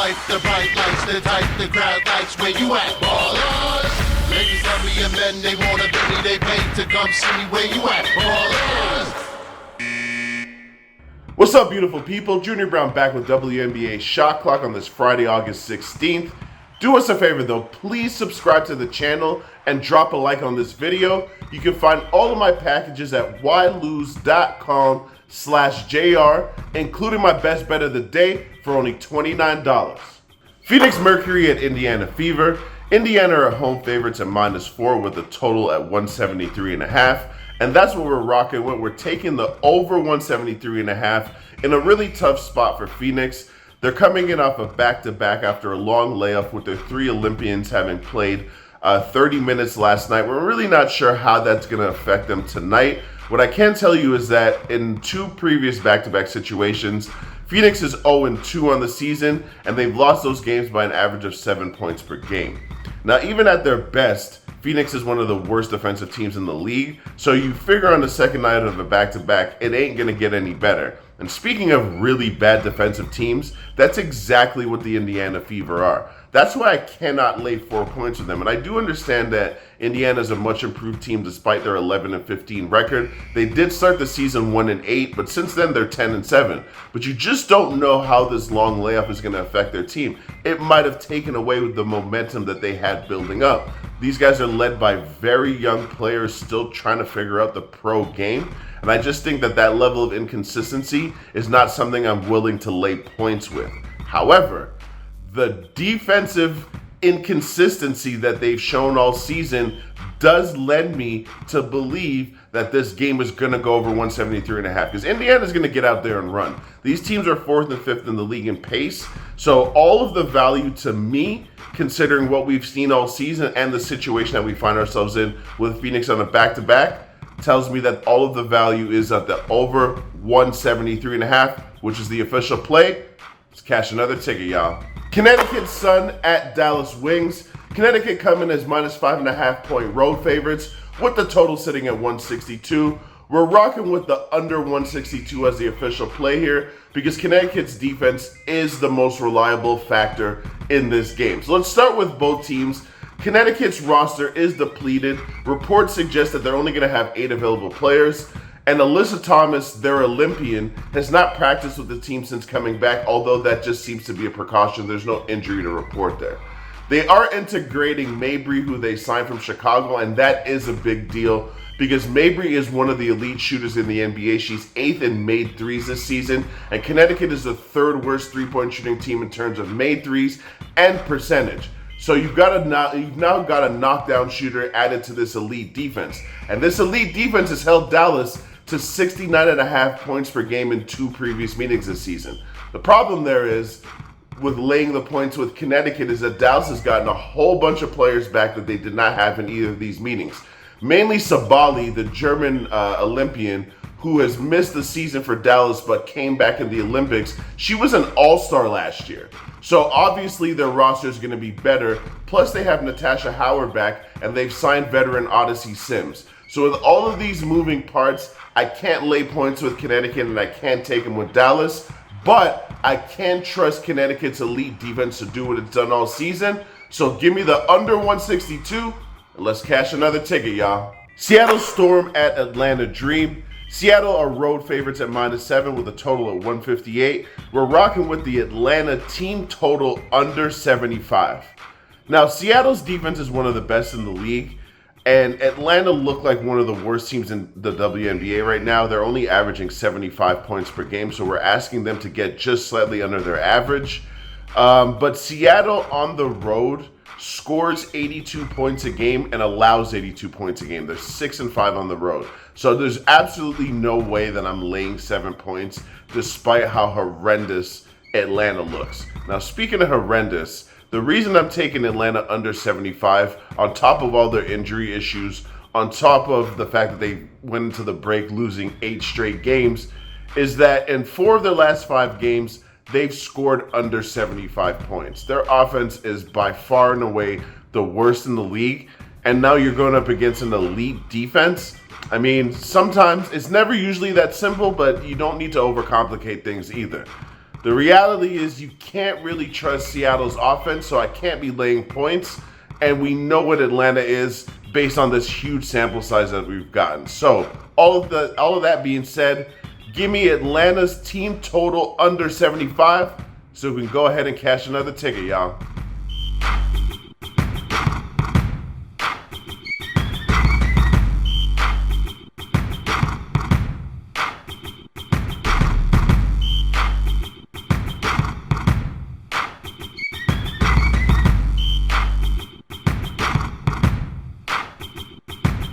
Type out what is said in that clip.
life, the bright lights, the type the crowd likes. Where you at, ballers? Ladies love me and men, they wanna be me, they paid to come see me. Where you at, ballers? What's up, beautiful people? Junior Browne back with WNBA Shot Clock on this Friday, August 16th. Do us a favor though, please subscribe to the channel and drop a like on this video. You can find all of my packages at wlose.com/JR, including my best bet of the day for only $29. Phoenix Mercury at Indiana Fever. Indiana are home favorites at -4 with a total at 173.5. And that's what we're rocking with. We're taking the over 173.5 in a really tough spot for Phoenix. They're coming in off a back-to-back after a long layoff with their 3 Olympians having played 30 minutes last night. We're really not sure how that's going to affect them tonight. What I can tell you is that in 2 previous back-to-back situations, Phoenix is 0-2 on the season, and they've lost those games by an average of 7 points per game. Now, even at their best, Phoenix is one of the worst defensive teams in the league, so you figure on the second night of a back-to-back, it ain't going to get any better. And speaking of really bad defensive teams, that's exactly what the Indiana Fever are. That's why I cannot lay 4 points with them. And I do understand that Indiana is a much improved team despite their 11-15 record. They did start the season 1-8, but since then they're 10-7. But you just don't know how this long layoff is going to affect their team. It might have taken away with the momentum that they had building up. These guys are led by very young players still trying to figure out the pro game. And I just think that that level of inconsistency is not something I'm willing to lay points with. However, the defensive inconsistency that they've shown all season does lend me to believe that this game is going to go over 173.5 because Indiana's going to get out there and run. These teams are 4th and 5th in the league in pace. So all of the value to me, considering what we've seen all season and the situation that we find ourselves in with Phoenix on a back-to-back, tells me that all of the value is at the over 173.5, which is the official play. Let's cash another ticket, y'all. Connecticut Sun at Dallas Wings. Connecticut coming as -5.5 point road favorites with the total sitting at 162. We're rocking with the under 162 as the official play here because Connecticut's defense is the most reliable factor in this game. So let's start with both teams. Connecticut's roster is depleted. Reports suggest that they're only going to have 8 available players. And Alyssa Thomas, their Olympian, has not practiced with the team since coming back, although that just seems to be a precaution. There's no injury to report there. They are integrating Mabry, who they signed from Chicago, and that is a big deal because Mabry is one of the elite shooters in the NBA. She's 8th in made threes this season, and Connecticut is the 3rd worst three-point shooting team in terms of made threes and percentage. So you've now got a knockdown shooter added to this elite defense. And this elite defense has held Dallas to 69.5 points per game in 2 previous meetings this season. The problem there is with laying the points with Connecticut is that Dallas has gotten a whole bunch of players back that they did not have in either of these meetings. Mainly Sabali, the German Olympian, who has missed the season for Dallas but came back in the Olympics. She was an all-star last year. So obviously their roster is going to be better. Plus they have Natasha Howard back and they've signed veteran Odyssey Sims. So with all of these moving parts, I can't lay points with Connecticut and I can't take them with Dallas. But I can trust Connecticut's elite defense to do what it's done all season. So give me the under 162 and let's cash another ticket, y'all. Seattle Storm at Atlanta Dream. Seattle are road favorites at -7 with a total of 158. We're rocking with the Atlanta team total under 75. Now, Seattle's defense is one of the best in the league, and Atlanta look like one of the worst teams in the WNBA right now. They're only averaging 75 points per game, so we're asking them to get just slightly under their average. But Seattle on the road scores 82 points a game and allows 82 points a game. They're 6-5 on the road. So there's absolutely no way that I'm laying 7 points despite how horrendous Atlanta looks. Now, speaking of horrendous, the reason I'm taking Atlanta under 75, on top of all their injury issues, on top of the fact that they went into the break losing 8 straight games, is that in 4 of their last 5 games, they've scored under 75 points. Their offense is by far and away the worst in the league. And now you're going up against an elite defense. I mean, sometimes it's never usually that simple, but you don't need to overcomplicate things either. The reality is you can't really trust Seattle's offense, so I can't be laying points. And we know what Atlanta is based on this huge sample size that we've gotten. So all of that being said, give me Atlanta's team total under 75 so we can go ahead and cash another ticket, y'all.